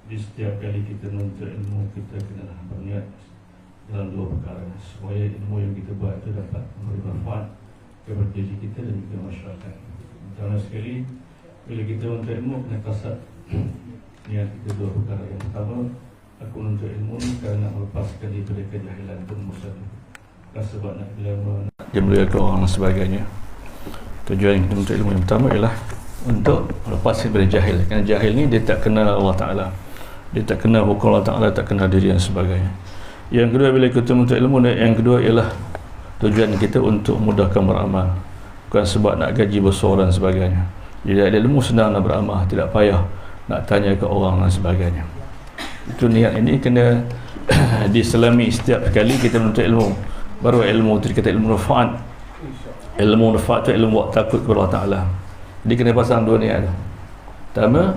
Di setiap kali kita menuntut ilmu, kita kena berniat dalam dua perkara, supaya ilmu yang kita buat itu dapat memberi manfaat kepada diri kita dan juga masyarakat. Pertama sekali, bila kita menuntut ilmu, kena kasat niat kita dua perkara. Yang pertama, aku menuntut ilmu ni kerana melepaskan daripada kejahilan pun musafir. Sebab nak bila memuliakan orang dan sebagainya. Tujuan kita menuntut ilmu yang pertama ialah untuk melepaskan daripada jahil. Kerana jahil ni dia tak kenal Allah Ta'ala, dia tak kenal hukum Allah Ta'ala, tak kenal diri dan sebagainya. Yang kedua, bila kita menuntut ilmu, yang kedua ialah tujuan kita untuk mudahkan beramal, bukan sebab nak gaji besar dan sebagainya. Jadi ada ilmu senang nak beramal, tidak payah nak tanya ke orang dan sebagainya. Itu niat ini kena diselami setiap kali kita menuntut ilmu. Baru ilmu itu dikata ilmu nafaat. Ilmu nafaat itu ilmu buat takut kepada Allah Ta'ala. Jadi kena pasang dua niat. Pertama,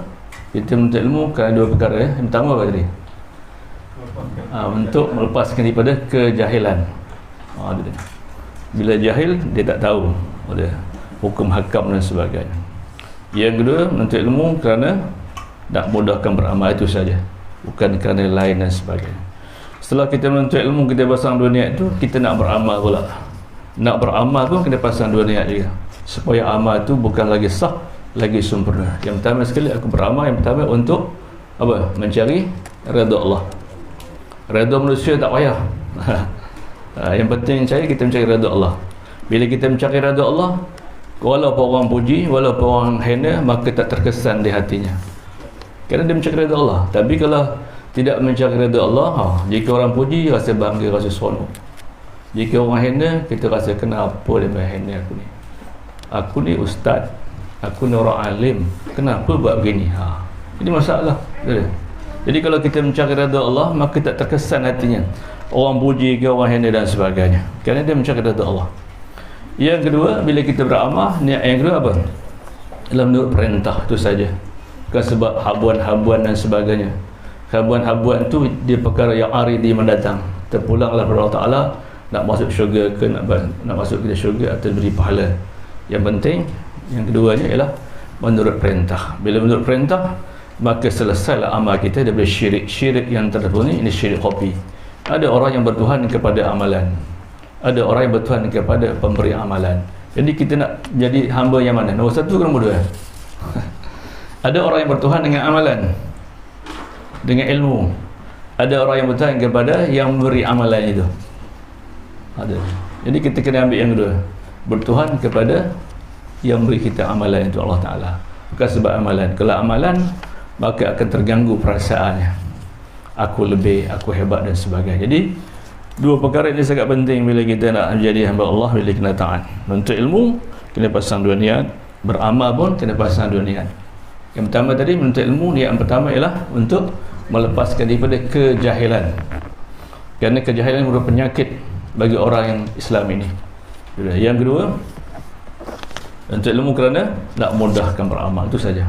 kita menuntut ilmu kerana dua perkara. Yang pertama apa tadi? Untuk melepaskan daripada kejahilan. Bila jahil, dia tak tahu hukum hakam dan sebagainya. Yang kedua, menuntut ilmu kerana nak mudahkan beramal, itu saja, bukan kerana lain dan sebagainya. Setelah kita menuntut ilmu, kita pasang dua niat itu, kita nak beramal pula. Nak beramal pun kena pasang dua niat juga, supaya amal itu bukan lagi sah, lagi sempurna. Yang pertama sekali, aku beramal yang pertama untuk apa? Mencari redha Allah. Redha manusia tak payah. Yang penting kita mencari redha Allah. Bila kita mencari redha Allah, walaupun orang puji, walaupun orang hina, maka tak terkesan di hatinya, kerana dia mencari redha Allah. Tapi kalau tidak mencari redha Allah, jika orang puji, rasa bangga, rasa seronok. Jika orang hina, kita rasa kenapa dia hina aku ni? Aku ni ustaz, aku ni orang alim, kenapa buat begini? Ini masalah. Jadi kalau kita mencari redha Allah, maka tak terkesan hatinya orang puji ke, orang hina dan sebagainya, kerana dia mencari redha Allah. Yang kedua, bila kita beramal, niat yang kedua apa? Dalam menurut perintah, itu saja. Bukan sebab habuan-habuan dan sebagainya. Habuan-habuan tu dia perkara yang aridi mendatang. Terpulanglah kepada Allah Ta'ala, nak masuk syurga ke, nak masuk ke syurga atau beri pahala. Yang penting, yang keduanya ialah menurut perintah. Bila menurut perintah, maka selesailah amal kita daripada syirik. Syirik yang terpenuhi, ini syirik khafi. Ada orang yang bertuhan kepada amalan, ada orang yang bertuhan kepada pemberi amalan. Jadi kita nak jadi hamba yang mana? Nombor satu ke nombor dua? Ada orang yang bertuhan dengan amalan, dengan ilmu. Ada orang yang bertuhan kepada yang memberi amalan itu. Ada. Jadi kita kena ambil yang kedua, bertuhan kepada yang beri kita amalan itu, Allah Ta'ala, bukan sebab amalan. Kalau amalan, maka akan terganggu perasaannya, aku lebih, aku hebat dan sebagainya. Jadi dua perkara ini sangat penting bila kita nak menjadi hamba Allah, bila kena taat. Menuntut ilmu, kena pasang dua niat. Beramal pun kena pasang dua niat. Yang pertama tadi, menuntut ilmu, niat yang pertama ialah untuk melepaskan daripada kejahilan. Kerana kejahilan merupakan penyakit bagi orang yang Islam ini. Yang kedua, menuntut ilmu kerana nak mudahkan beramal, itu saja.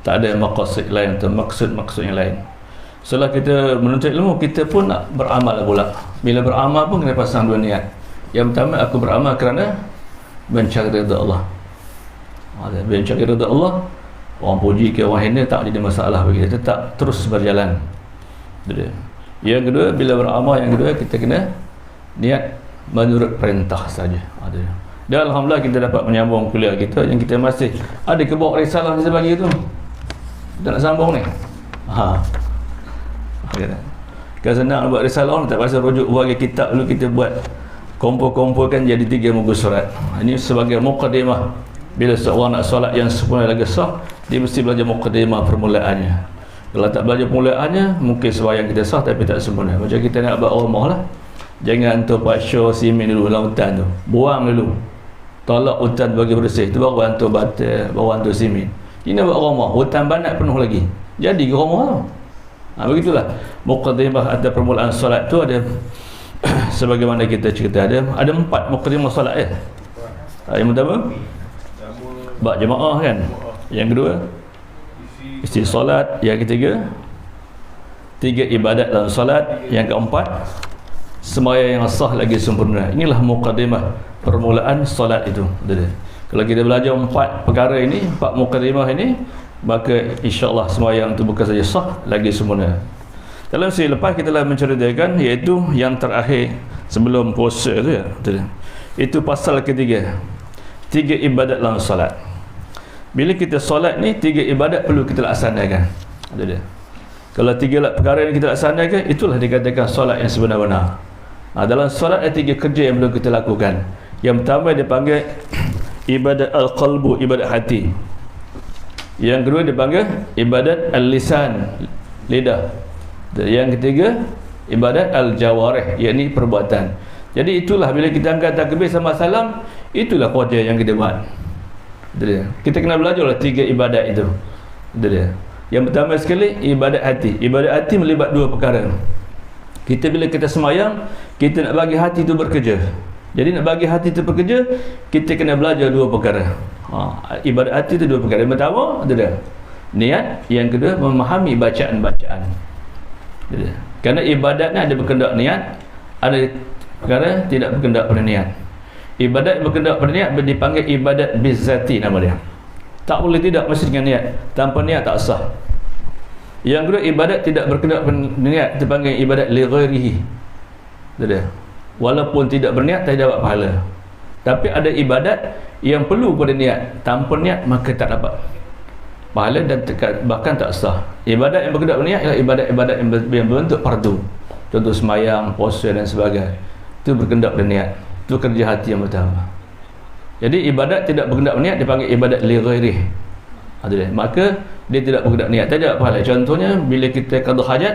Tak ada maqasid lain atau maksud-maksud yang lain. Setelah kita menuntut ilmu, kita pun nak beramal pula. Bila beramal pun kena pasang dua niat. Yang pertama, aku beramal kerana mencari redha Allah. Bila mencari redha Allah, orang puji ke, orang hina, tak jadi masalah bagi kita, tetap terus berjalan. Yang kedua, bila beramal yang kedua, kita kena niat menurut perintah saja. Dan alhamdulillah kita dapat menyambung kuliah kita yang kita masih ada ke bawa risalah kita bagi tu. Kita nak sambung ni. Kan senang buat risalah, tak pasal rujuk bagi kitab dulu, kita buat kumpul-kumpulkan jadi 3 muka surat. Ini sebagai muqaddimah. Bila seorang nak solat yang sempurna lagi sah, dia mesti belajar muqaddimah, permulaannya. Kalau tak belajar permulaannya, mungkin sembahyang kita sah tapi tak sempurna. Macam kita nak buat rumah lah, jangan hantar pasir simen dulu dalam hutan tu, buang dulu, tolak hutan bagi bersih, tu baru hantar bata, baru hantar simen. Ini buat rumah, hutan banat penuh lagi, jadi ke rumah tu. Begitulah muqaddimah atau permulaan solat tu ada sebagaimana kita cerita, ada 4 muqaddimah solat. Yang pertama, bab jemaah kan. Yang kedua, isi solat. Yang ketiga, 3 ibadat dalam solat. Yang keempat, sembahyang yang sah lagi sempurna. Inilah muqaddimah, permulaan solat itu. Kalau kita belajar 4 perkara ini, 4 muqaddimah ini, maka insya-Allah sembahyang itu bukan saja sah, lagi sempurna. Dalam sesi lepas kita telah menceritakan, iaitu yang terakhir sebelum puasa tu ya. Itu pasal ketiga. 3 ibadat dalam solat. Bila kita solat ni 3 ibadat perlu kita laksanakan. Ada dia. Kalau 3 perkara yang kita laksanakan, itulah dikatakan solat yang sebenar-benar. Dalam solat ada 3 kerja yang perlu kita lakukan. Yang pertama dipanggil ibadat al-qalbu, ibadat hati. Yang kedua dipanggil ibadat al-lisan, lidah. Yang ketiga ibadat al-jawarih, yakni perbuatan. Jadi itulah bila kita angkat takbir sama salam, itulah kerja yang kita buat. Kita kena belajarlah 3 ibadat itu. Yang pertama sekali ibadat hati. Ibadat hati melibat 2 perkara. Bila kita sembahyang, kita nak bagi hati itu bekerja. Jadi nak bagi hati itu bekerja, kita kena belajar 2 perkara. Ibadat hati itu 2 perkara. Yang pertama adalah niat, yang kedua memahami bacaan-bacaan. Kerana ibadat ni ada berkendak niat, ada perkara tidak berkendak pada niat. Ibadat berkendak pada niat dipanggil ibadat bizzati, nama dia. Tak boleh tidak, mesti dengan niat. Tanpa niat tak sah. Yang kedua ibadat tidak berkendak pada niat dipanggil ibadat li ghairihi. Walaupun tidak berniat tak dapat pahala. Tapi ada ibadat yang perlu pada niat. Tanpa niat maka tak dapat pahala dan bahkan tak sah. Ibadat yang berkendak pada niat ialah ibadat-ibadat yang berbentuk fardu. Contoh sembahyang, puasa dan sebagainya. Itu berkendak pada niat. Itu kerja hati yang pertama. Jadi ibadat tidak berkendak pada niat dipanggil ibadat li ghairihi. Maka dia tidak berkendak niat, tak dapat pahala. Contohnya bila kita qada hajat,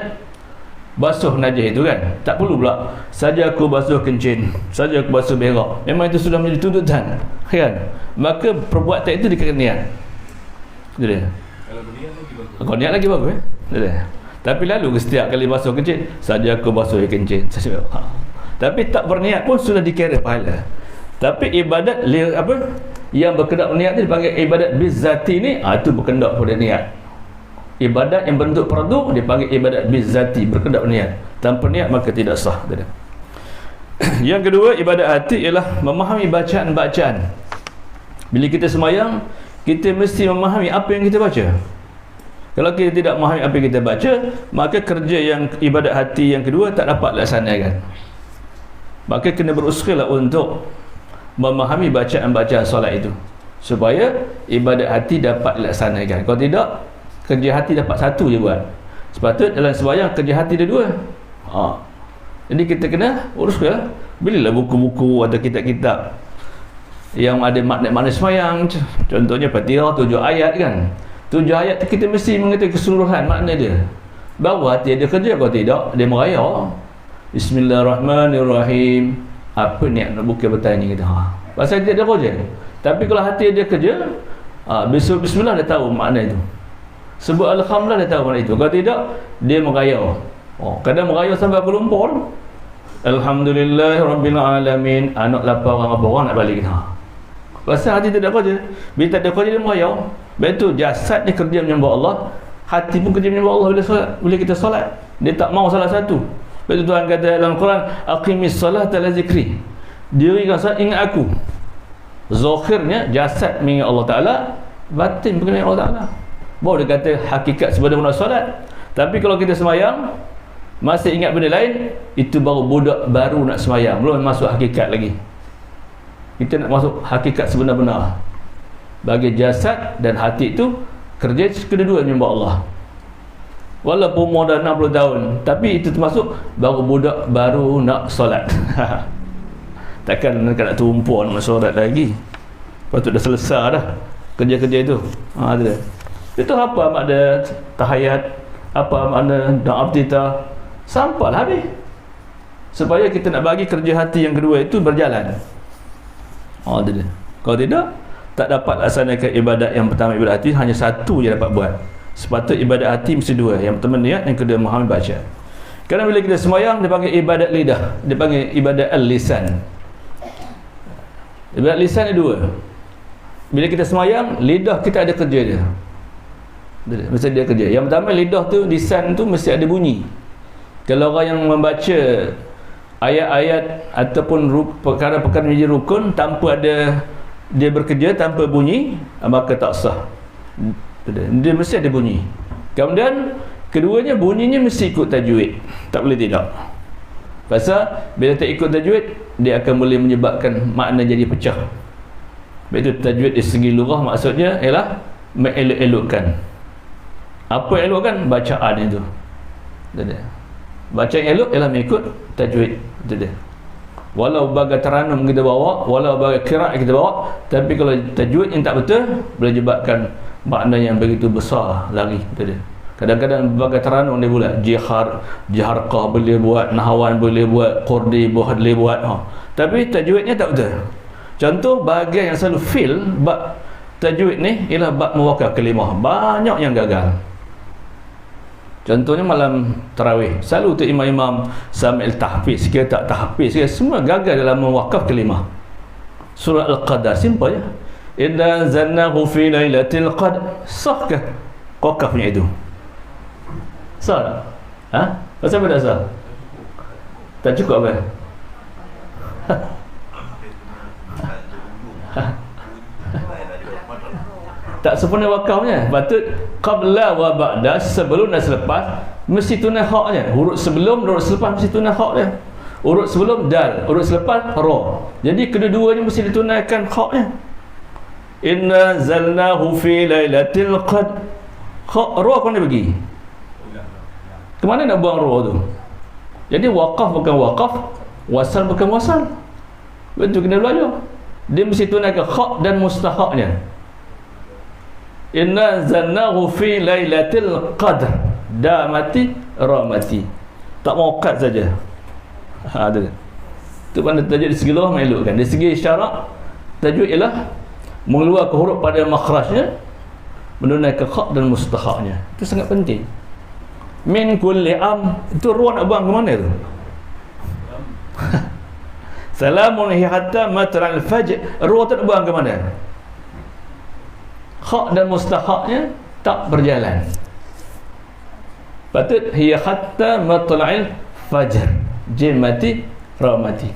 basuh najis itu kan, tak perlu pula saja aku basuh kencing, saja aku basuh berak. Memang itu sudah menjadi tuntutan kan. Maka perbuatan itu dikenakan niat. Kalau berniat lagi bagus. Kalau niat lagi bagus Tapi lalu setiap kali basuh kencing, saja aku basuh kencing, saja. Tapi tak berniat pun sudah dikira pahala. Tapi ibadat yang berkendak niat ni dipanggil ibadat bizzati ni, itu berkendak pada niat. Ibadat yang bentuk fardu dipanggil ibadat bizzati, berkendak niat. Tanpa niat maka tidak sah. Yang kedua ibadat hati ialah memahami bacaan-bacaan. Bila kita sembahyang, kita mesti memahami apa yang kita baca. Kalau kita tidak memahami apa yang kita baca, maka kerja yang ibadat hati yang kedua tak dapat laksanakan. Maka kena berusahalah untuk memahami bacaan-bacaan solat itu, supaya ibadat hati dapat dilaksanakan. Kalau tidak, kerja hati dapat satu je buat. Sepatutnya dalam sembahyang kerja hati ada 2. Jadi kita kena uruskan. Belilah buku-buku atau kitab-kitab yang ada makna-makna sembahyang. Contohnya Fatihah 7 ayat kan. 7 ayat kita mesti mengetahui keseluruhan makna dia. Baru hati ada kerja. Kalau tidak, dia meraya. Bismillahirrahmanirrahim. Apa niat nak buka bertanya kita? Pasal dia ada kerja. Tapi kalau hati dia kerja, bismillah dia tahu makna itu. Sebut alhamdulillah dia tahu makna itu. Kalau tidak, dia meraya. Kadang meraya sampai aku lumpur. Alhamdulillah Rabbil Alamin. Anak lapar orang nak balik. Pasal hati tidak kerja. Bila tak ada kerja, dia meraya. Betul, jasad dia kerja menyembah Allah, hati pun kerja menyembah Allah bila kita solat. Dia tak mau salah satu. Betul Tuhan kata dalam Quran, aqimis salata ala zikri. Dirikan salat ingat aku. Zahirnya jasad mengingat Allah Taala, batin mengenai Allah Taala. Baru dia kata hakikat sebenar-benar solat. Tapi kalau kita sembahyang masih ingat benda lain, itu baru budak baru nak sembahyang, belum masuk hakikat lagi. Kita nak masuk hakikat sebenar-benar. Bagi jasad dan hati itu kerja kedua-dua menyembah Allah. Walaupun umur dah 60 tahun, tapi itu termasuk baru budak baru nak solat. Takkan nak tumpuk nak solat lagi. Lepas tu dah selesai dah kerja-kerja itu. Itu apa makna tahiyat, apa makna doa iftitah, sampai habis. Supaya kita nak bagi kerja hati yang kedua itu berjalan. Kalau tidak, tak dapat laksanakan ibadat yang pertama. Ibadat hati hanya satu je dapat buat. Sepatutnya ibadat hati mesti 2. Yang pertama niat, yang kedua memahami baca. Kerana bila kita sembahyang, dia panggil ibadat lidah, dia panggil ibadat al-lisan. Ibadat lisan ada 2. Bila kita sembahyang, lidah kita ada kerja dia. Mesti dia kerja. Yang pertama lidah tu, lisan tu mesti ada bunyi. Kalau orang yang membaca ayat-ayat ataupun perkara-perkara menjadi rukun tanpa ada dia bekerja, tanpa bunyi, maka tak sah. Dia mesti ada bunyi. Kemudian keduanya bunyinya mesti ikut tajwid, tak boleh tidak. Pasal bila tak ikut tajwid, dia akan boleh menyebabkan makna jadi pecah. Iaitu tajwid dari segi lugah maksudnya ialah mengelok-elokkan. Apa elokkan? Bacaan itu. Baca yang elok ialah mengikut tajwid. Itu dia. Walau bagai teranum kita bawa, walau bagai qiraat kita bawa, tapi kalau tajwid yang tak betul, boleh menyebabkan makna yang begitu besar lagi. Itu dia. Kadang-kadang bagai teranum dia buat jaharqah boleh buat, nahawan boleh buat, qurdi boleh buat. Tapi tajwidnya tak betul. Contoh bahagian yang selalu fail bab tajwid ni ialah bab mewakaf kalimah. Banyak yang gagal. Contohnya malam tarawih, selalu tu imam-imam sambil tahfiz ke tak tahfiz ke, semua gagal dalam mewakaf kalimah. Surah Al-Qadar simple je. Inna zannahu fi lailatul qadr. Sah ke wakafnya itu? Sah tak? Ha? Pasal apa tak sah? Tak cukup apa? Tak sempurna wakafnya. Patut qabla wa ba'da, sebelum dan selepas mesti tunai haknya. Urut sebelum, urut selepas mesti tunai hak dia. Urut sebelum dal, urut selepas ra. Jadi kedua-duanya mesti ditunaikan haknya. Inna zalnahu fi lailatul qadr. Hak ra kau nak bagi. Ke mana nak buang ra tu? Jadi wakaf bukan wakaf, wasal bukan wasal. Betul kena belajar. Dia mesti tunaikan hak dan mustahaknya. Inna zannahu fi lailatul qadr. Da mati, ra mati. Tak mau kat saja. Ada. Itu pada tajwid di segi luar melukkan. Dari segi syarak, tajwid ialah mengeluarkan huruf pada makhrajnya, menunaikan hak dan mustahaknya. Itu sangat penting. Min kulli am, itu ruang nak buang ke mana tu? Salamun hatta matla'il fajr. Ruang tu nak buang ke mana? Hak dan mustahaknya tak berjalan. Patut hiya hatta matla'il fajr. Jim mati, ra mati.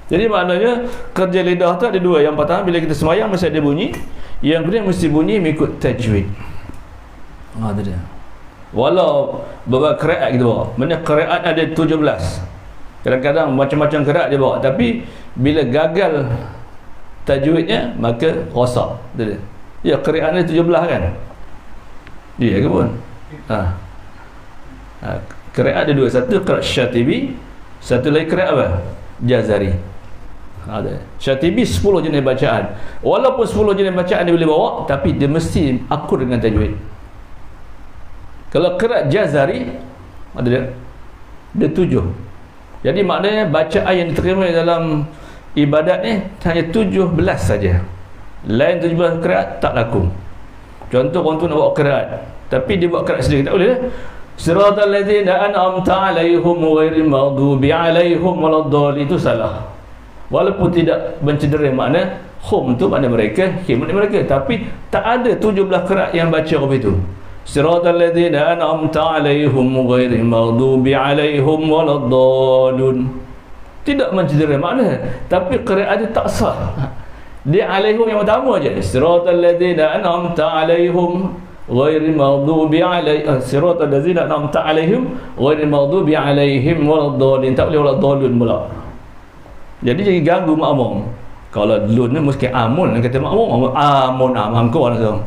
Jadi maknanya kerja lidah tu ada dua. Yang pertama bila kita sembahyang mesti ada bunyi. Yang kedua mesti bunyi mengikut tajwid. Tu dia. Walau beberapa qiraat kita bawa. Mana qiraat ada 17. Kadang-kadang macam-macam qiraat dia bawa, tapi bila gagal tajwidnya maka rosak. Dia. Ya, qiraat ni 17 kan? Dia ke pun? Qiraat ada dua. Satu qiraat Syatibi, satu lagi qiraat apa? Jazari. Syatibi 10 jenis bacaan. Walaupun 10 jenis bacaan dia boleh bawa, tapi dia mesti akur dengan tajwid. Kalau qiraat Jazari ada dia 7. Jadi maknanya bacaan yang diterima dalam ibadat ni hanya 17 saja. Lain 17 qiraat tak laku. Contoh orang tu nak bawa qiraat, tapi dia buat qiraat sendiri, tak boleh. Siratal ladzina an'amta 'alaihim ghairil maghdubi 'alaihim waladdallin, itu salah. Walaupun tidak mencederai makna hum tu makna mereka, him makna mereka, tapi tak ada 17 qiraat yang baca begitu. Siratal ladzina an'amta 'alaihim ghairil maghdubi 'alaihim waladdallin. Tidak mencederai makna, tapi qiraat dia tak sah. Dia alaihim yang pertama aja. Siratal ladzina an'amta 'alaihim ghairil maghdubi 'alaihim, siratal ladzina an'amta 'alaihim ghairil maghdubi 'alaihim waladdallin. Tak boleh waladdallin pula. Jadi jadi ganggu makmum. Kalau lun ni mesti amun, kata makmum amun kau langsung.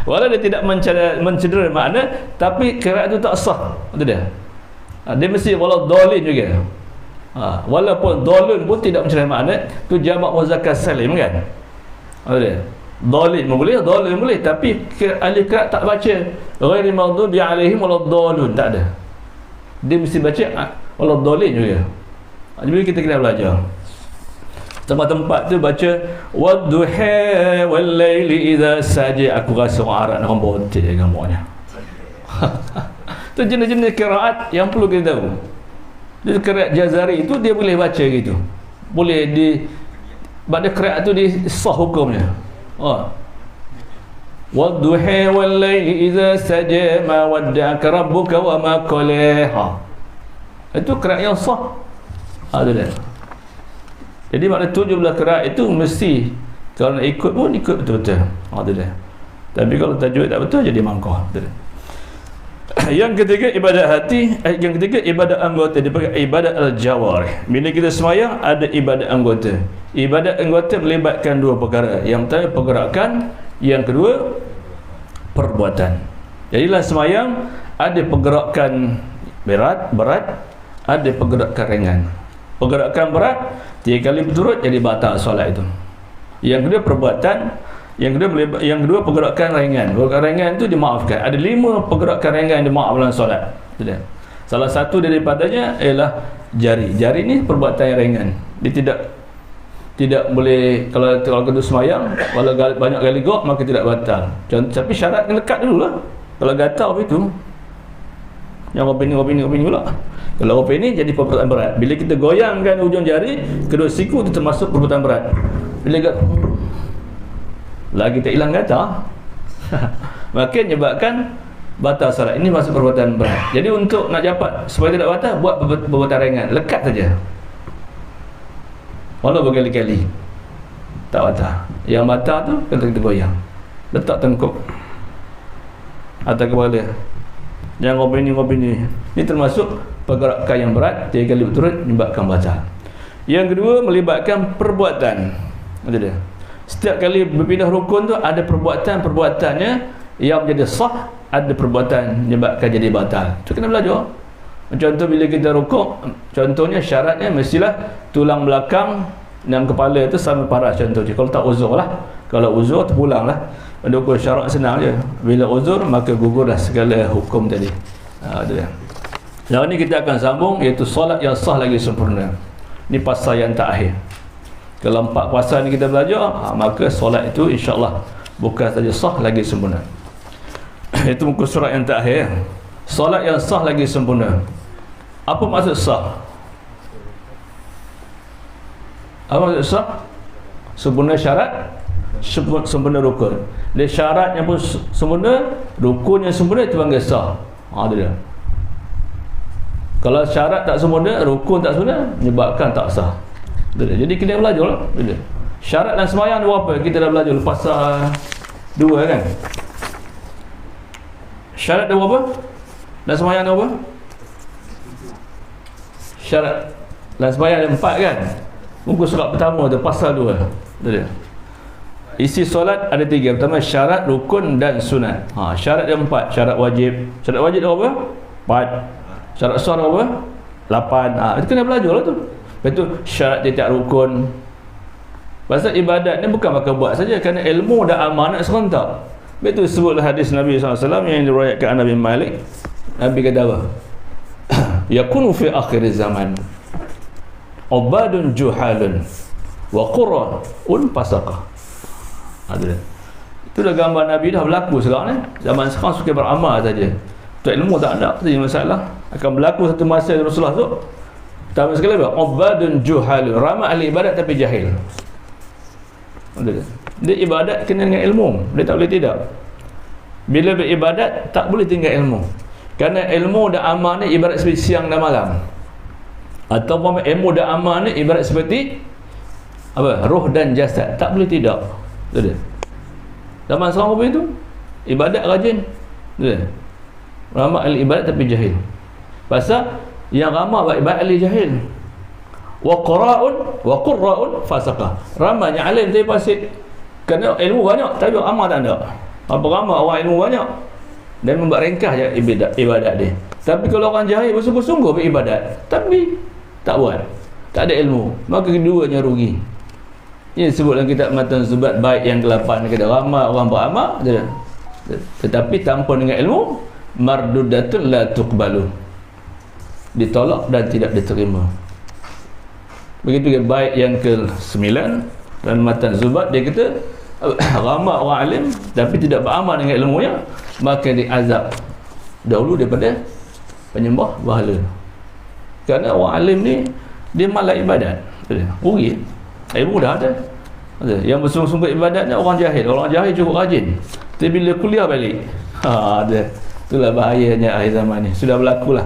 Walau dia tidak mencederai makna, tapi qiraat itu tak sah. Itu dia. Dia mesti waladdallin juga. Walaupun dhalun pun tidak mencederai makna, tu jamak muzakkar salim kan. Ada. Dhalin boleh, dhalun boleh, tapi ahli qiraat tak baca ghairil maghdubi 'alaihim waladdallin, tak ada. Dia mesti baca waladdallin juga. Jadi kita kena belajar. Tempat-tempat tu baca wadduha wal laili idza saja. Aku rasa orang Arab nak bontek gambarnya. Tu jenis-jenis qiraat yang perlu kita tahu. Dia qiraat Jazari itu dia boleh baca gitu. Boleh di pada qiraat tu di sah hukumnya. Wadduha wal laili idza saja ma wadda'aka rabbuka wa ma qala. Itu qiraat yang sah. Ada dah. Jadi makna 17 qiraat itu mesti Kalau nak ikut pun ikut betul-betul. Tu dia. Tapi kalau tajuk tak betul jadi mangkah. Yang ketiga ibadat hati, yang ketiga ibadat anggota, dipanggil ibadat al-jawarih. Bila kita semayang ada ibadat anggota. Ibadat anggota melibatkan dua perkara. Yang pertama pergerakan, yang kedua perbuatan. Jadilah semayang ada pergerakan berat, ada pergerakan ringan. Pergerakan berat 3 kali berturut jadi batal solat itu. Yang kedua perbuatan, yang kedua pergerakan ringan. Pergerakan ringan itu dimaafkan. Ada 5 pergerakan ringan yang dimaafkan dalam solat. Salah satu daripadanya ialah jari. Jari ni perbuatan yang ringan. Dia tidak boleh, kalau kita semayang walau banyak kali gok maka tidak batal. Tapi syarat kena lekat dululah. Kalau gatal itu yang opini pula. Kalau opini jadi perbuatan berat. Bila kita goyangkan ujung jari, kedua siku itu termasuk perbuatan berat. Bila lagi tak hilang gatal maka menyebabkan batal salat. Ini masuk perbuatan berat. Jadi untuk nak dapat supaya tidak batal, buat perbuatan ringan, lekat saja. Walau berkali-kali tak batal. Yang batal tu kena kita goyang, letak tengkuk atas kepala. Jangan opini. Ini termasuk pergerakan yang berat 3 kali berturut menyebabkan batal. Yang kedua melibatkan perbuatan. Ada dia. Setiap kali berpindah rukun tu ada perbuatannya yang menjadi sah, ada perbuatan menyebabkan jadi batal. Itu kena belajar. Contoh bila kita rukuk, contohnya syaratnya mestilah tulang belakang dan kepala itu sama paras contohnya. Kalau tak uzur lah. Kalau uzur terpulang lah. Pada hukum syarat senang je. Bila uzur maka gugurlah segala hukum tadi. Itu dia. Yang ni kita akan sambung, iaitu solat yang sah lagi sempurna. Ini pasal yang terakhir. Kalau 4 pasal ni kita belajar, maka solat itu insya-Allah bukan saja sah lagi sempurna. Itu muka surat yang terakhir. Solat yang sah lagi sempurna. Apa maksud sah? Apa maksud sah? Sempurna syarat, sempurna rukun. Dia syaratnya pun sempurna, rukunnya sempurna, itu panggil sah. Itu dia. Kalau syarat tak sempurna, rukun tak sempurna, menyebabkan tak sah. Jadi kita belajar lah. Syarat dan sembahyang dua apa? Kita dah belajar pasal 2 kan. Syarat dia apa? Dan sembahyang dia apa? Syarat dan sembahyang dia 4 kan. Muka surat pertama tu pasal 2. Isi solat ada 3. Pertama syarat, rukun dan sunat. Syarat dia 4. Syarat wajib. Syarat wajib dia apa? 4. Syarat sah dia apa? 8. Itu kena belajar lah tu. Lepas tu syarat dia tak rukun. Pasal ibadat ni bukan pakai buat saja, kerana ilmu dan amal nak serentak. Betul sebutlah hadis Nabi SAW yang diriwayatkan Nabi Malik. Nabi kata apa? Yakunu fi akhir zaman ubadun juhalun wa qura'un fasaqah. Itu dah gambar Nabi dah berlaku sekarang ni. Zaman sekarang suka beramal saja. Tu ilmu tak ada, jadi masalah. Akan berlaku satu masa Rasulullah tu. Tapi sekali apa? Ubadun juhalun, ramai ahli ibadat tapi jahil. Dia ibadat kena dengan ilmu. Dia tak boleh tidak. Bila beribadat tak boleh tinggal ilmu. Kerana ilmu dan amal ni ibarat seperti siang dan malam. Ataupun ilmu dan amal ni ibarat seperti apa? Roh dan jasad. Tak boleh tidak. Betul. Zaman sekarang apa itu? Ibadat rajin. Betul. Ramai ahli ibadat tapi jahil. Pasal yang ramai ibadat ahli jahil. Wa qurra'un fasaqah. Ramai yang alim tapi fasik. Kerana ilmu banyak tapi amal tak ada. Apa ramai orang ilmu banyak dan membuat ringkas je ibadat dia. Tapi kalau orang jahil bersungguh-sungguh beribadat tapi tak buat, tak ada ilmu, maka keduanya rugi. Ini disebut dalam kitab Matan Zubat bait yang ke-8, kata ramai orang beramal tetapi tanpa dengan ilmu, mardudatun la tuqbalu, ditolak dan tidak diterima. Begitu juga bait yang ke-9 dan Matan Zubat, dia kata ramai orang alim tapi tidak beramal dengan ilmunya, maka diazab dahulu daripada penyembah berhala. Kerana orang alim ni dia malas ibadat, rugi. Ilmu dah ada. Yang bersungguh-sungguh ibadatnya orang jahil. Orang jahil cukup rajin, tapi bila kuliah balik, ada. Itulah bahayanya akhir zaman ni. Sudah berlakulah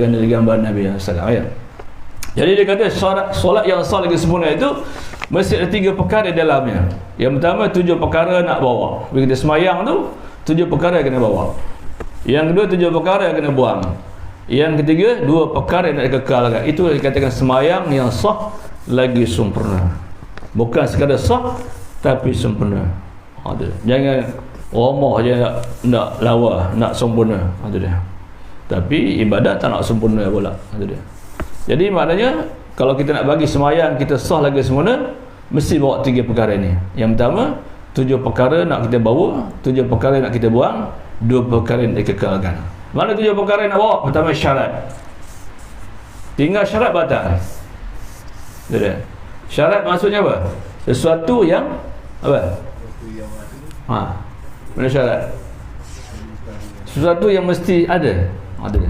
gambar Nabi SAW ya. Jadi dia kata solat yang sah lagi sempurna itu mesti ada 3 perkara di dalamnya. Yang pertama 7 perkara nak bawa. Bila kita semayang tu 7 perkara kena bawa. Yang kedua 7 perkara yang kena buang. Yang ketiga 2 perkara yang nak kekalkan. Itu dikatakan semayang yang sah lagi sempurna. Bukan sekadar sah tapi sempurna. Jangan romoh je nak lawa, nak sempurna. Itu dia. Tapi ibadat tak nak sempurna pula. Itu dia. Jadi maknanya kalau kita nak bagi semayang kita sah lagi sempurna, mesti bawa 3 perkara ini. Yang pertama 7 perkara nak kita bawa, 7 perkara nak kita buang, 2 perkara yang dikekalkan. Mana 7 perkara yang nak bawa? Pertama syarat. Tinggal syarat batal. Itu dia. Syarat maksudnya apa? Sesuatu yang apa? Mana syarat? Sesuatu yang mesti ada. Ada.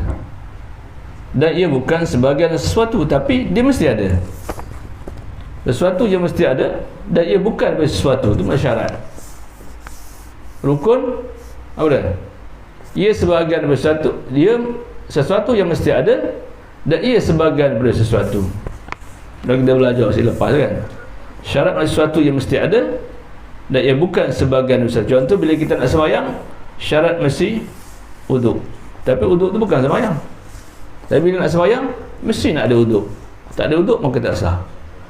Dan ia bukan sebahagian sesuatu, tapi dia mesti ada. Sesuatu yang mesti ada dan ia bukan sesuatu, itu syarat. Rukun apa dia? Ia sebahagian bersatu, dia sesuatu yang mesti ada dan ia sebahagian daripada sesuatu. Dan kita belajar selepas kan. Syarat sesuatu yang mesti ada dan ia bukan sebahagian sesuatu. Contoh bila kita nak sembahyang, syarat mesti wuduk. Tapi wuduk tu bukan sembahyang. Tapi bila nak sembahyang, mesti nak ada wuduk. Tak ada wuduk maka tak sah.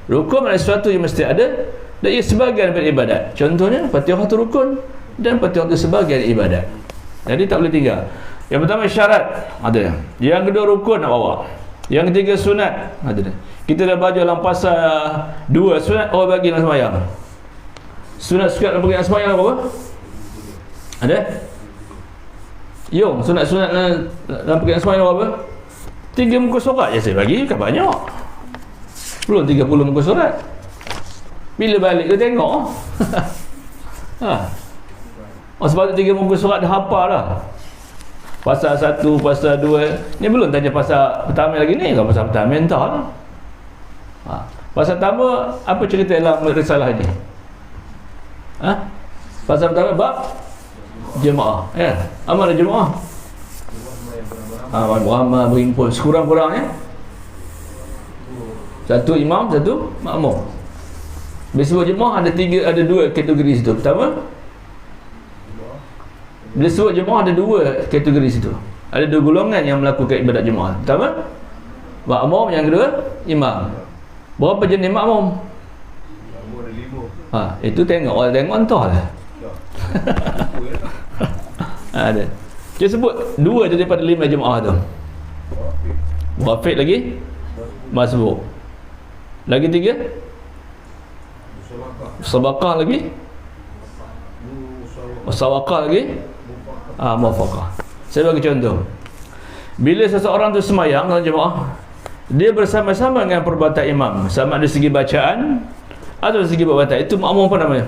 Rukun adalah sesuatu yang mesti ada dan ia sebahagian daripada ibadat. Contohnya Fatihah tu rukun dan Fatihah tu sebahagian ibadat. Jadi tak boleh tinggal. Yang pertama syarat ada. Yang kedua rukun nak bawa. Yang ketiga sunat ada. Kita dah baca dalam pasal 2 sunat orang bagi dalam sembahyang. Sunat-sunat dalam bagi dalam sembahyang apa? Ada? Yung, sunat-sunat dalam bagi dalam sembahyang apa? 3 muka surat je saya bagi, kan banyak. Belum 30 muka surat. Bila balik dia tengok. Sebab 3 muka surat dah hafal dah. Pasal 1, pasal 2. Ni belum tanya pasal pertama lagi ni. Kalau pasal pertama entah lah. Pasal pertama, apa cerita dalam risalah ni? Pasal pertama bab jemaah. Amal jemaah. Beramah, berhimpun sekurang-kurangnya 1 imam, 1 makmum. Bila sebut jemaah ada 2 kategori situ. Pertama, bila sebut jemaah ada 2 kategori situ. Ada 2 golongan yang melakukan ibadat jemaah. Pertama, makmum, yang kedua imam. Berapa jenis makmum? Itu tengok, orang tengok entahlah. Ada. Dia sebut 2 daripada 5 jemaah tu. Wafid lagi, masbuk. Lagi 3 sabaqah lagi, sawaqah lagi, muwafaqah. Saya bagi contoh. Bila seseorang tu semayang dalam jemaah, dia bersama-sama dengan perbuatan imam, sama ada segi bacaan atau segi perbuatan. Itu makmum apa namanya?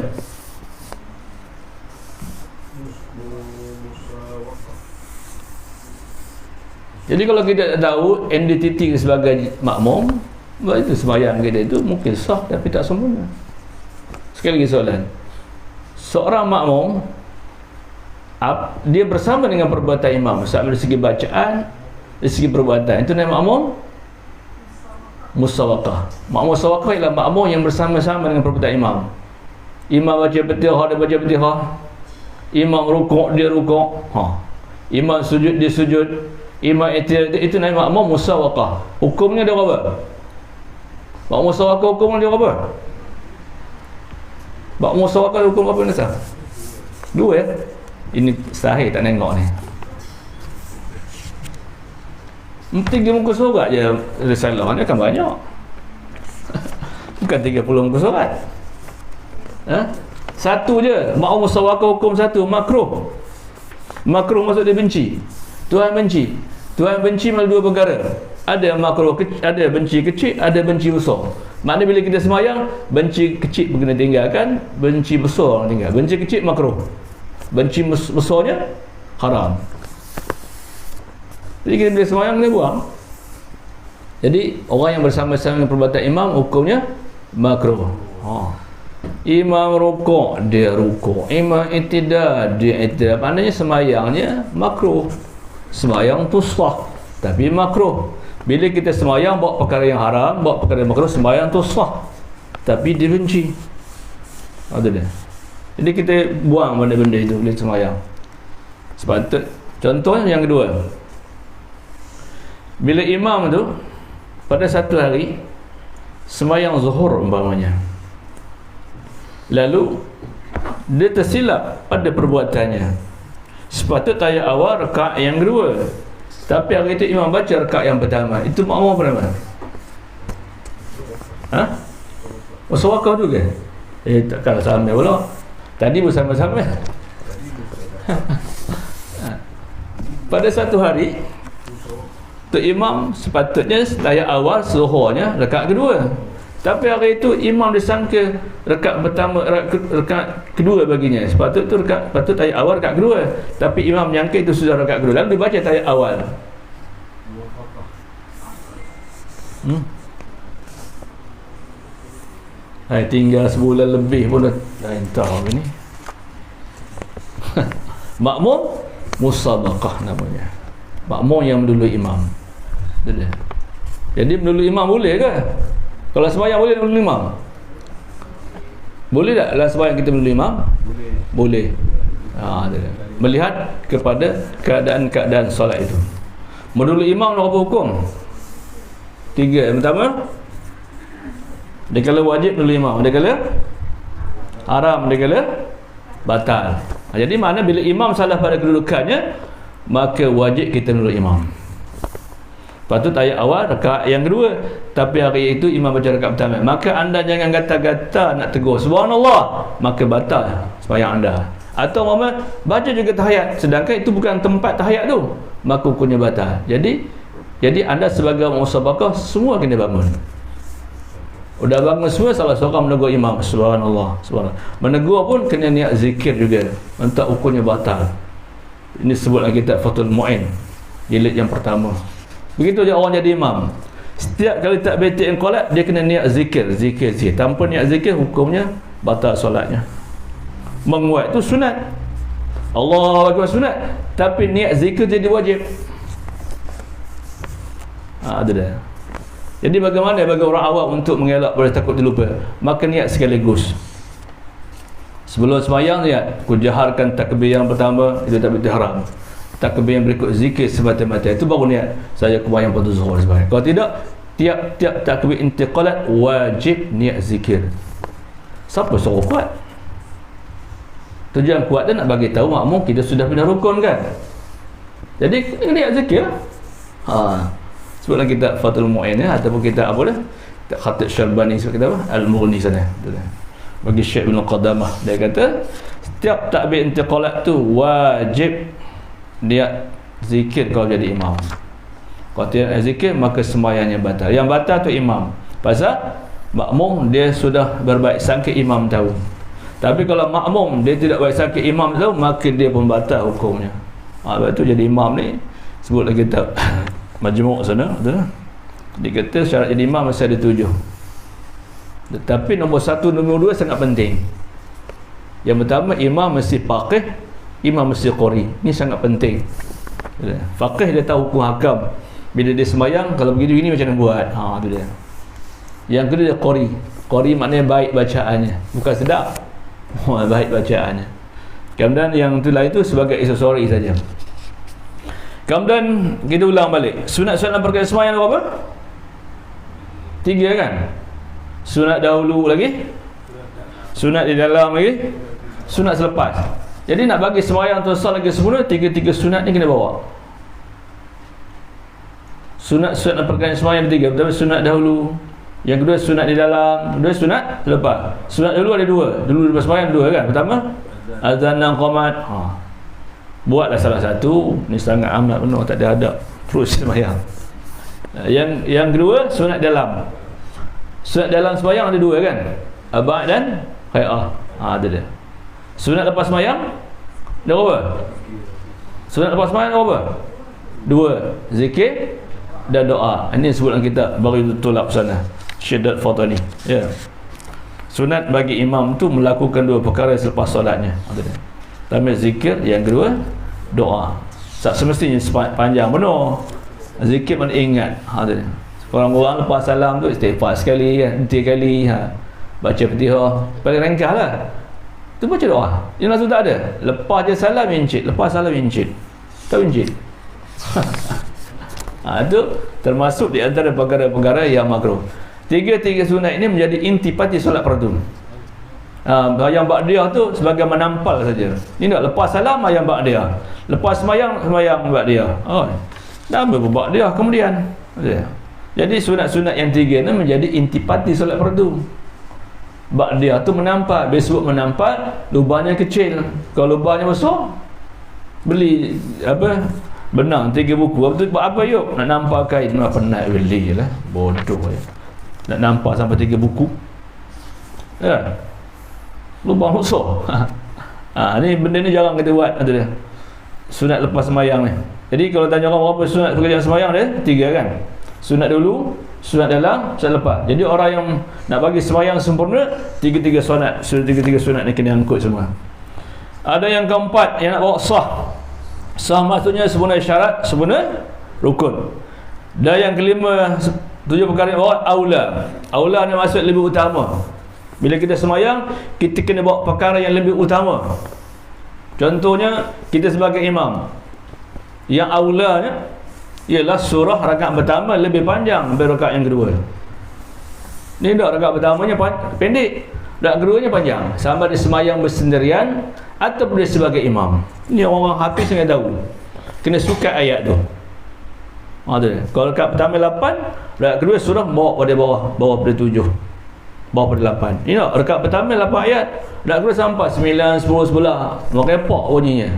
Jadi kalau kita tahu identiti sebagai makmum, itu sembahyang kita itu mungkin sah tapi tak sempurna. Sekali lagi soalan. Seorang makmum dia bersama dengan perbuatan imam, sama dari segi bacaan, dari segi perbuatan. Itu nama makmum musawaqah. Makmum musawaqah ialah makmum yang bersama-sama dengan perbuatan imam. Imam baca Fatihah, dia baca Fatihah. Imam rukuk, dia rukuk. Imam sujud, dia sujud. Imam itu nama makmum musawaqah. Hukumnya dia apa? Makmum musawaqah hukumnya dia apa? Makmum musawaqah hukum apa nasab? 2 ya. Ini sahih tak tengok ni. 3 muka surat je risalah ni kan banyak. Bukan 30 muka surat. Satu je makmum musawaqah hukum 1 makruh. Makruh maksud dia benci. Tuhan benci. Tuhan benci melalui 2 perkara. Ada makruh ada benci kecil, ada benci besar. Maknanya bila kita semayang, benci kecil kena tinggalkan, benci besar tinggal. Benci kecil makruh. Benci besarnya haram. Jadi kita bila semayang kena buang. Jadi orang yang bersama-sama dengan perbuatan imam hukumnya makruh. Imam rukuk, dia rukuk. Imam iktidal, dia iktidal. Maknanya semayangnya makruh. Semayang tu sah tapi makruh. Bila kita semayang bawa perkara yang haram, bawa perkara yang makruh, semayang tu sah tapi dia benci. Ada dia. Jadi kita buang benda-benda itu bila sembahyang. Sepatut. Contohnya yang kedua, bila imam tu pada satu hari sembahyang zuhur umpamanya, lalu dia tersilap pada perbuatannya, sepatut ayat awal rakaat yang kedua, tapi hari itu imam baca rakaat yang pertama, itu makmum apa nama? Waswakah juga? Takkan sama pula. Tadi bersama-sama. Pada satu hari tu imam sepatutnya ayat awal zuhurnya rakaat kedua, tapi hari itu imam disangka rakaat pertama, rakaat kedua baginya. Patut ayat awal rakaat kedua, tapi imam menyangka itu sudah rakaat kedua, lalu dibaca ayat awal. Tinggal sebulan lebih pun dah entah ni. Makmum musabaqah namanya. Makmum yang mendului imam. Jadi mendului imam boleh ke? Kalau sembahyang boleh mendului imam? Boleh tak dalam sembahyang kita mendului imam? Boleh. Melihat kepada keadaan-keadaan solat itu. Mendului imam ada apa hukum? 3. Yang pertama, dia kala wajib mendului imam, dia kala haram, dia kala batal. Jadi mana bila imam salah pada kedudukannya, maka wajib kita mendului imam. Patut ayat awal rakaat yang kedua, tapi hari itu imam baca rakaat pertama, maka anda jangan gata-gata nak tegur subhanallah, maka batal sembahyang anda. Atau mama baca juga tahiyat sedangkan itu bukan tempat tahiyat tu, maka hukumnya batal. Jadi anda sebagai musabaqah semua kena bangun. Udah bangun semua, salah seorang menegur imam, subhanallah, subhanallah. Menegur pun kena niat zikir juga, entah hukumnya batal. Ini sebutlah kitab Fathul Mu'in, jilid yang pertama. Begitu je orang jadi imam. Setiap kali takbiratul inqilab dia kena niat zikir. Tanpa niat zikir hukumnya batal solatnya. Menguat tu sunat. Allahu Akbar sunat, tapi niat zikir jadi wajib. Ada dah. Jadi bagaimana bagi orang awam untuk mengelak pada takut terlupa? Maka niat sekaligus. Sebelum sembahyang niat, ku jaharkan takbir yang pertama, itu takbir ihram. Takbir yang berikut zikir semata-mata, itu baru niat saya sembahyang pada zuhur sembahyang. Kalau tidak, tiap-tiap takbir intiqalat wajib niat zikir. Siapa suruh kuat? Tujuan kuat dia nak bagi tahu makmum kita sudah pindah rukun kan. Jadi niat zikir. Sebutlah kita Fathul Mu'in ataupun kita apa dah? Khatib Syarbani sebut kita apa? Al-Mughni sana. Bagi Syekh Ibn Qadamah, dia kata setiap takbir intiqalat tu wajib niat zikir kalau jadi imam. Kalau tidak zikir maka sembahyangnya batal. Yang batal tu imam. Pasal makmum dia sudah berbaik sangka imam tahu. Tapi kalau makmum dia tidak baik sangka imam tahu, maka dia pun batal hukumnya. Sebab tu jadi imam ni sebutlah kita Majmuk sana, betul tak? Dia kata syarat jadi imam masih ada 7. Tetapi nombor 1, nombor 2 sangat penting. Yang pertama, imam mesti faqih, imam mesti qari. Ini sangat penting. Faqih dia tahu hukum hakam. Bila dia sembahyang, kalau begitu ini macam mana buat? Itu dia. Yang kedua dia qari. Qari maknanya baik bacaannya, bukan sedap. Baik bacaannya. Kemudian yang lain itu sebagai aksesori saja. Kemudian kita ulang balik. Sunat-sunat berkait sembahyang apa? 3 kan? Sunat dahulu lagi, sunat di dalam lagi, sunat selepas. Jadi nak bagi sembahyang tu sah lagi sempurna, 3 sunat ni kena bawa. Sunat-sunat berkait sembahyang 3. Pertama sunat dahulu, yang kedua sunat di dalam, kedua sunat selepas. Sunat dahulu ada 2. Dulu lepas sembahyang 2 kan? Pertama azan dan qamat. Buatlah salah satu, ni sangat amat penuh, tak ada adab, terus sembahyang. Yang kedua sunat dalam. Sunat dalam sembahyang ada 2 kan? Abad dan qai'ah. Ada dia. Sunat lepas sembahyang ada berapa? Sunat lepas sembahyang ada berapa? 2. Zikir dan doa. Ini sebutkan kita bagi tulab sana, Syeddat Fatani. Ya. Sunat bagi imam tu melakukan 2 perkara selepas solatnya. Ada dia. Pertama zikir, yang kedua doa. Tak semestinya panjang penuh. Zikir mana ingat. Orang-orang lepas salam tu istighfar sekali kan, 3 kali. baca Fatihah, paling ringkas lah. Tu baca doa. Yang langsung tak ada. Lepas je salam incit, lepas salam incit. Tak incit. Itu termasuk di antara perkara-perkara yang makruh. Tiga-tiga sunat ini menjadi intipati solat fardu. Yang ba'diyah tu sebagai menampal saja. Ini tak, lepas salam yang ba'diyah, lepas semayang ba'diyah. Nama ba'diyah kemudian. Jadi sunat-sunat yang tiga ni menjadi intipati solat fardu. Ba'diyah tu menampak. Besok menampak lubangnya kecil. Kalau lubangnya besar, beli benang 3 buku. Buat apa yuk? Nak nampak kain. Penat beli lah. Bodoh ya. Nak nampak sampai 3 buku. Ya. Lubang besar. Ni benda ni jarang kita buat. Ada sunat lepas semayang ni. Jadi kalau tanya orang berapa sunat pekerjaan semayang dia? 3 kan. Sunat dulu, sunat dalam, sunat lepas. Jadi orang yang nak bagi semayang sempurna, tiga-tiga sunat ni kena angkut semua. Ada yang keempat yang nak bawa sah. Sah maksudnya sempurna syarat, sempurna rukun. Dan yang kelima, 7 perkara yang bawa aula. Aula ni maksud lebih utama. Bila kita semayang, kita kena bawa perkara yang lebih utama. Contohnya, kita sebagai imam, yang aulanya ialah surah rakaat pertama lebih panjang daripada rakaat yang kedua. Ni tak, rakaat pertamanya pendek, rakaat keduanya panjang. Sama ada semayang bersendirian ataupun dia sebagai imam. Ni orang hafiz yang tahu. Kena suka ayat tu. Kalau rakaat pertama 8, rakaat kedua surah bawa pada bawah pada 7, bawah pada 8. Ni tak, rakaat pertama 8 ayat, rakaat kedua sampai 9, 10, 11. Merepek bunyinya.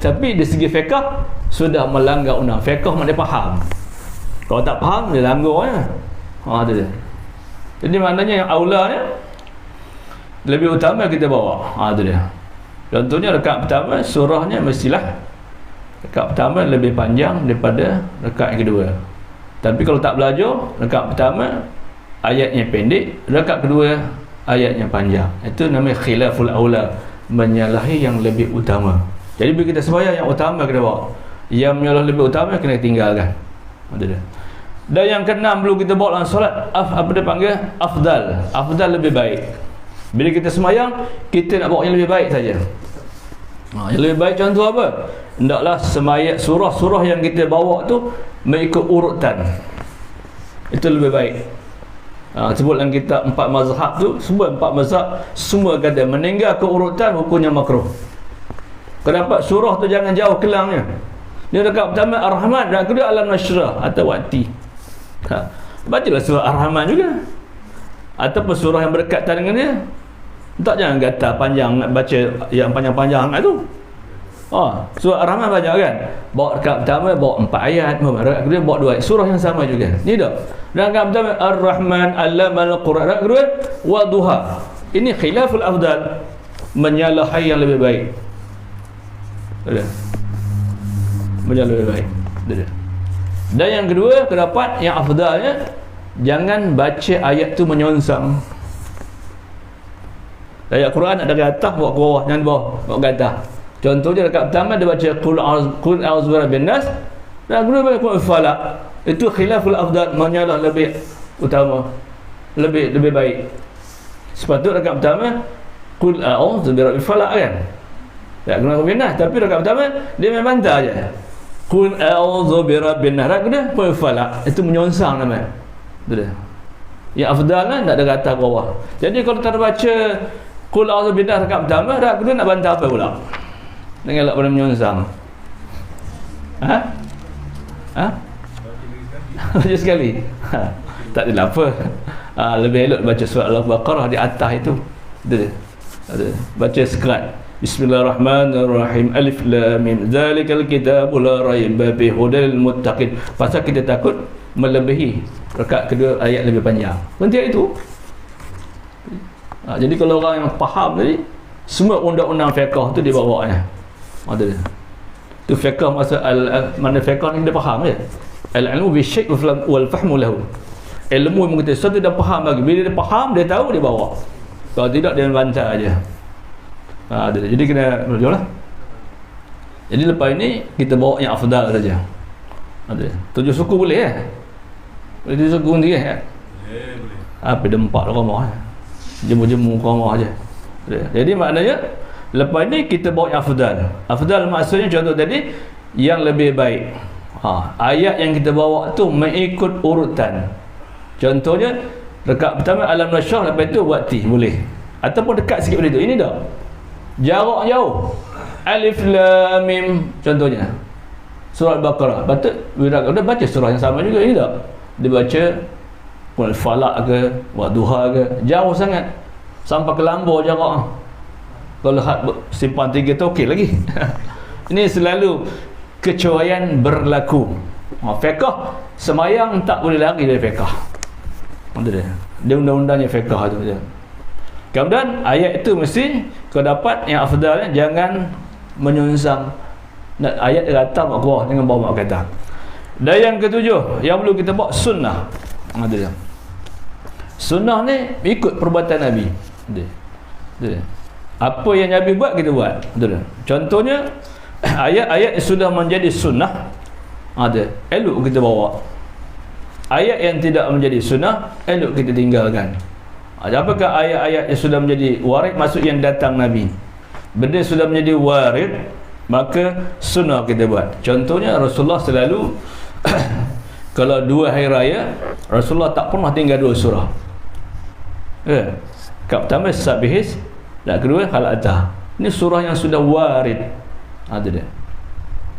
Tapi dari segi fiqh sudah melanggar undang. Fiqh maknanya faham. Kalau tak faham, dia langgar ya. Tu dia. Jadi maknanya yang aula ni lebih utama kita bawa. Tu dia. Contohnya rakaat pertama surahnya mestilah rakaat pertama lebih panjang daripada rakaat yang kedua. Tapi kalau tak belajar, rakaat pertama ayatnya pendek, rakaat kedua ayatnya panjang. Itu namanya khilaful aula, menyalahi yang lebih utama. Jadi bila kita sembahyang yang utama kena bawa, yang menyalah lebih utama kena tinggalkan. Dan yang keenam perlu kita bawa dalam solat, apa dia panggil? Afdal lebih baik. Bila kita sembahyang, kita nak bawa yang lebih baik saja. Yang lebih baik contoh apa? Hendaklah sembahyang surah-surah yang kita bawa tu mengikut urutan. Itu lebih baik. Sebut dalam kitab 4 mazhab tu, semua 4 mazhab semua kata meninggal ke urutan hukumnya makruh. Kenapa? Surah tu jangan jauh kelangnya. Dia rakaat pertama Ar-Rahman, rakaat kedua Al-Nashrah atau Wati. Bacalah surah Ar-Rahman juga. Ataupun surah yang berdekatan dengan dia. Tak, jangan kata panjang, nak baca yang panjang-panjang sangat tu. Surah Ar-Rahman banyak kan. Bawa rakaat pertama bawa 4 ayat, rakaat kedua bawa 2 ayat. Surah yang sama juga. Ni tak. Rakaat pertama Ar-Rahman Allamal Quran, rakaat kedua Wadduha. Ini khilaful afdal, menyalahi yang lebih baik. Menjadi lebih baik. Dan yang kedua, terdapat yang afdalnya, jangan baca ayat tu menyonsang. Ayat Quran ada dari atas bawa ke bawah, jangan bawa ke atas. Contohnya rakaat pertama dia baca qul a'udzu birabbin nas, dan kedua baca qul falaq. Itu khilaful afdal, menyalah lebih utama, lebih baik. Sepatutnya rakaat pertama qul a'udzu birabbil falaq kan. Tak kena benar, tapi rakaat pertama dia memang bantah aja. Qul a'udzu birabbin nas, rakaat kedua falaq. Itu menyonsang namanya. Itu dia. Yang afdalnya nak ada kata bawah. Jadi kalau terbaca qul a'udzu birabbin nas rakaat pertama, rakaat kedua nak bantah apa pula? Dengan elak pada menyonsang. Baca sekali. Tak adalah apa. Lebih elok baca surah Al-Baqarah di atas itu. Itu dia. Baca sekerat. Bismillahirrahmanirrahim. Alif lam mim. Zalikal kitabu la raiba fihi hudal muttaqin. Pasal kita takut melebihi rakaat kedua ayat lebih panjang. Penting itu. Jadi kalau orang yang faham tadi, semua undang-undang fiqh tu dibawanya. Ada. Tu fiqh masa mana fiqh ni dia faham je. Al-ilmu bi syai' wal fahmu lahu. Ilmu mengetahui sesuatu dia faham lagi. Bila dia faham, dia tahu, dia bawa. Kalau tidak dia bantah aja. Ada. Jadi kena belajarlah. Jadi lepas ini kita bawa yang afdal saja. Ada. 7 suku boleh boleh 7 suku nanti boleh. Apa dempak rumah. jemu-jemu qamah je. Jadi maknanya lepas ni kita bawa yang afdal maksudnya contoh tadi yang lebih baik. Ayat yang kita bawa tu mengikut urutan. Contohnya rakaat pertama alam nashrah, lepas tu buat ti boleh, ataupun dekat sikit pada tu. Ini dah jarak jauh, alif lam mim contohnya surah al-baqarah, patut bila dia baca surah yang sama juga. Ini tak dia baca Qul Falaq ke Wadduha ke, jauh sangat sampai ke Lambau jarak. Kalau simpan 3 tu okey lagi. Ini selalu kecuaian berlaku. Fiqh semayang tak boleh lari dari fiqh. Dia undang-undangnya fiqh tu je. Kemudian ayat itu mesti kau dapat yang afdalnya, jangan menyunsang. Ayat dia datang mak keluar, jangan bawa mak kata. Dan yang ketujuh yang perlu kita bawa sunnah. Sunnah ni ikut perbuatan Nabi. Apa yang Nabi buat kita buat. Contohnya ayat-ayat sudah menjadi sunnah, elok kita bawa. Ayat yang tidak menjadi sunnah, elok kita tinggalkan. Apakah ayat-ayat yang sudah menjadi warid? Maksud yang datang Nabi. Benda sudah menjadi warid, maka sunnah kita buat. Contohnya Rasulullah selalu kalau 2 hari raya, Rasulullah tak pernah tinggal 2 surah. Kat pertama Sabihis, dan kedua Khal'atah. Ini surah yang sudah warid. Dia.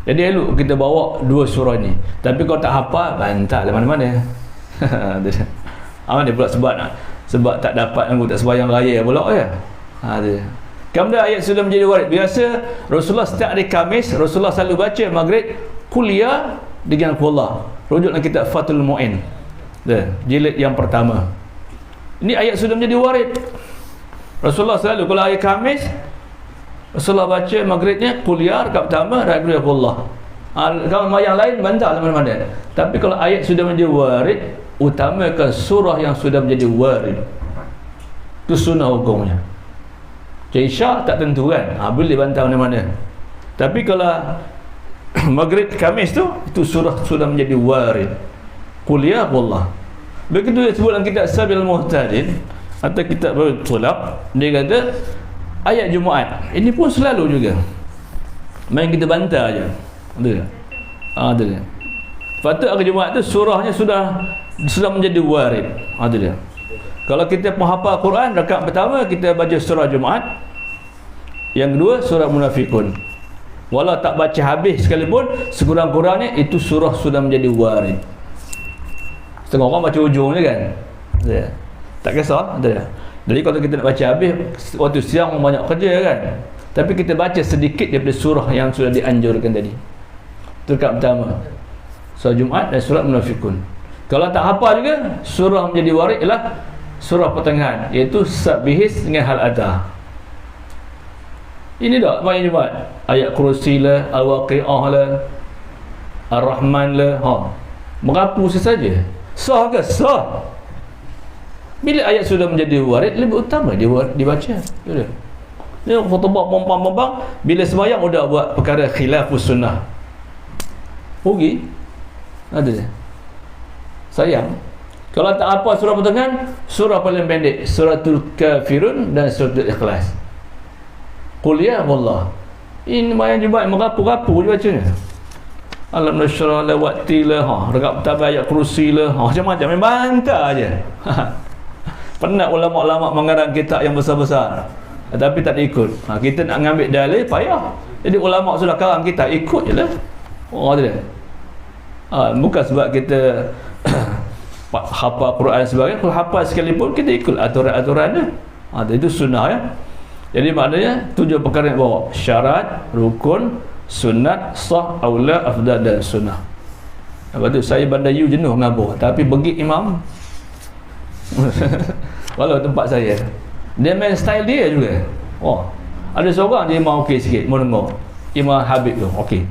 Jadi elok kita bawa 2 surah ni. Tapi kalau tak hafal, bantal mana-mana. Mana pula sebab tak dapat tak sembahyang raya pula ya. Dia. Kemudian ayat sudah menjadi warid. Biasa Rasulullah setiap hari Khamis, Rasulullah selalu baca maghrib kuliah dengan qullah. Rujuk dalam kitab Fathul Mu'in. Jilid yang pertama. Ini ayat sudah menjadi warid. Rasulullah selalu kalau hari Khamis, Rasulullah baca maghribnya kuliah rakaat pertama, rakaat kedua qullah. Kalau yang lain bantal mana-mana. Tapi kalau ayat sudah menjadi warid, utamakan surah yang sudah menjadi warid. Itu sunnah hukumnya. Isyak tak tentu kan, boleh bantah mana-mana. Tapi kalau maghrib Khamis tu, itu surah sudah menjadi warid. Kuliah qullah. Begitu dia sebut dalam kitab Sabil Muhtadin atau kitab Tulab, dia kata ayat Jumaat ini pun selalu juga main kita bantah aja. Ada. Patut hari Jumaat tu surahnya sudah menjadi warid. Dia. Kalau kita menghafal Quran, rakaat pertama kita baca surah Jumaat, yang kedua surah Munafiqun. Walau tak baca habis sekalipun, sekurang-kurangnya itu surah sudah menjadi warid. Setengah orang baca ujung je kan. Tak kisah. Jadi kalau kita nak baca habis, waktu siang banyak kerja kan, tapi kita baca sedikit daripada surah yang sudah dianjurkan tadi. Itu rakaat pertama, surah Jumaat dan surah Munafiqun. Kalau tak hafal juga, surah menjadi warid ialah surah pertengahan, iaitu Sabihis dengan Hal-Adah. Ini tak main Jumaat, ayat Kursi lah, Al-Waqi'ah lah, Ar-Rahman lah, merapu sesaja. Sah ke? Sah. Bila ayat sudah menjadi warid, lebih utama dia dibaca. Dia khutbah pompang-pompang, bila sembahyang udah buat perkara khilafus sunnah. Rugi. Ada. Sayang. Kalau tak apa surah pertengahan, surah paling pendek, suratul Kafirun dan suratul Ikhlas. Qul ya Allah. Ini main Jumaat merapu-rapu je bacanya. Alam nashrah la waqtilah, rakaat pertama ayat Kursi lah, macam-macam main bantah aje. Pernah ulama-ulama mengarang kitab yang besar-besar, tapi tak diikut. Kita nak ambil dalil payah. Jadi ulama sudah karang kita, ikut je lah. Dia. Bukan sebab kita hafal Quran sebagainya. Kalau hafal sekalipun kita ikut aturan-aturan dia. Itu sunnah ya. Jadi maknanya 7 perkara yang bawa: syarat, rukun, sunat, sah, aula, afdal dan sunnah. Lepas tu saya Bandar U jenuh ngabur, tapi pergi imam walau tempat saya, dia main style dia juga. Ada seorang dia imam okey sikit, mau dengar Imam Habib tu okey.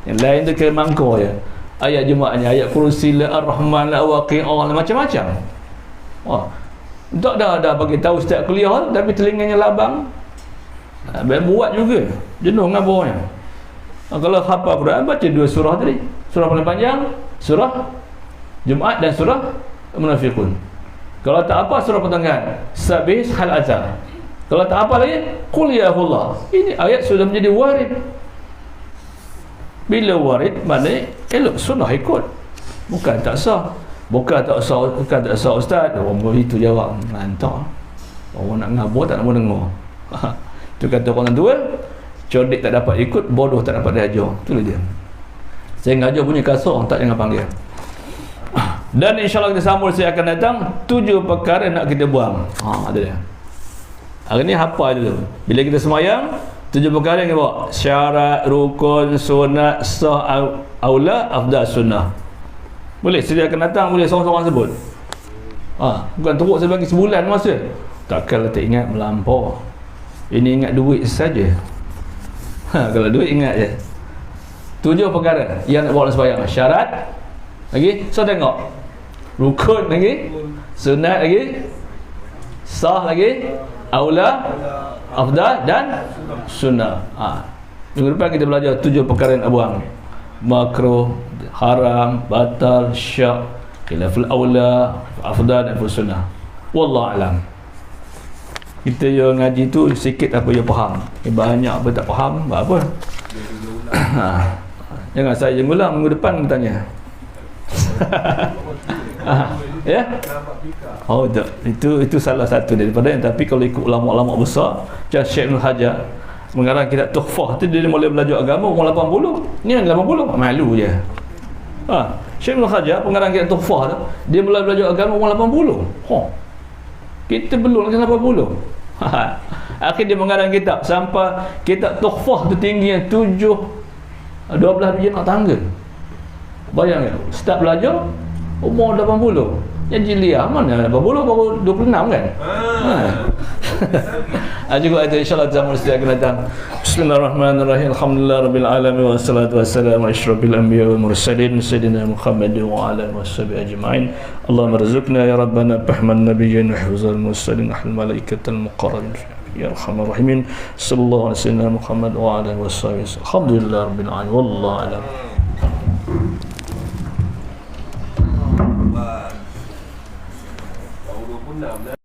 Yang lain tu kira mangkuk je. Ayat Jumaatnya, ayat Kursi lah, Ar-Rahman lah, Waqi'ah lah, macam-macam. Tak dah bagi tahu setiap kuliah, tapi telinganya labang. Buat juga, jenuh ngaburnya. Kalau hafal Quran, baca 2 surah tadi. Surah paling panjang, surah Jumaat dan surah Munafiqun. Kalau tak apa surah pertengahan sabih hal azhar. Kalau tak apa lagi qul ya Allah. Ini ayat sudah menjadi warid. Bila warid maknanya elok sunnah ikut, bukan tak sah. Bukan tak sah ustaz. Orang begitu jawab mantap. Orang nak ngabur tak nak mau dengar. Tu kata orang tua, cerdik tak dapat ikut, bodoh tak dapat diajar. Itulah dia. Saya ngajar punya kasar, tak jangan panggil. Dan insyaAllah kita sambung saya akan datang 7 perkara nak kita buang. Ada dia. Hari ni apa dulu? Bila kita semayang 7 perkara yang kita bawa. Syarat, rukun, sunat, sah, aula, afdal, sunnah. Boleh? Saya akan datang, boleh seorang-seorang sebut. Bukan teruk saya bagi sebulan masa. Takkanlah tak ingat melampau. Ini ingat duit saja. Kalau duit ingat je. 7 perkara yang nak bawa dalam sembahyang. Syarat lagi, so tengok. Rukun lagi, sunat lagi, sah lagi, aula, afdal dan sunnah. Minggu depan kita belajar 7 perkara yang nak buang. Makruh, haram, batal, syak, khilaful aula, afdal dan sunnah. Wallahu alam. Kita yang ngaji tu sikit apa yang faham. Banyak apa tak faham, buat apa? Jangan saya ulang, minggu depan bertanya. Ya? Oh tak. Itu salah satu daripada yang, tapi kalau ikut ulama-ulama besar, macam Syekh Ibn Hajar mengarang kitab Tuhfah tu, dia mula belajar agama umur 80. Ni yang 80 malu je. Syekh Ibn Hajar pengarang kitab Tuhfah tu, dia mula belajar agama umur 80. Kita belum lagi 80. Akhir dia mengarang kitab sampai kitab Tuhfah tu tingginya 12 biji nak tangga. Bayangkan, start belajar umur 80. Yang jiliah mana 80 baru 26 kan? Juga itu insyaAllah zaman setiap akan datang. Bismillahirrahmanirrahim. Alhamdulillahirabbil alamin wassalatu wassalamu ala asyrafil anbiya wal mursalin sayyidina Muhammad wa ala alihi washabihi ajma'in. Allahumma rzuqna ya rabbana fahman nabiyyin wa hifzal mursalin ahal malaikatal muqarrabin ya arhamar rahimin. Sallallahu alaihi wasallam Muhammad wa ala alihi washabihi. Alhamdulillahirabbil alamin wallahu alam.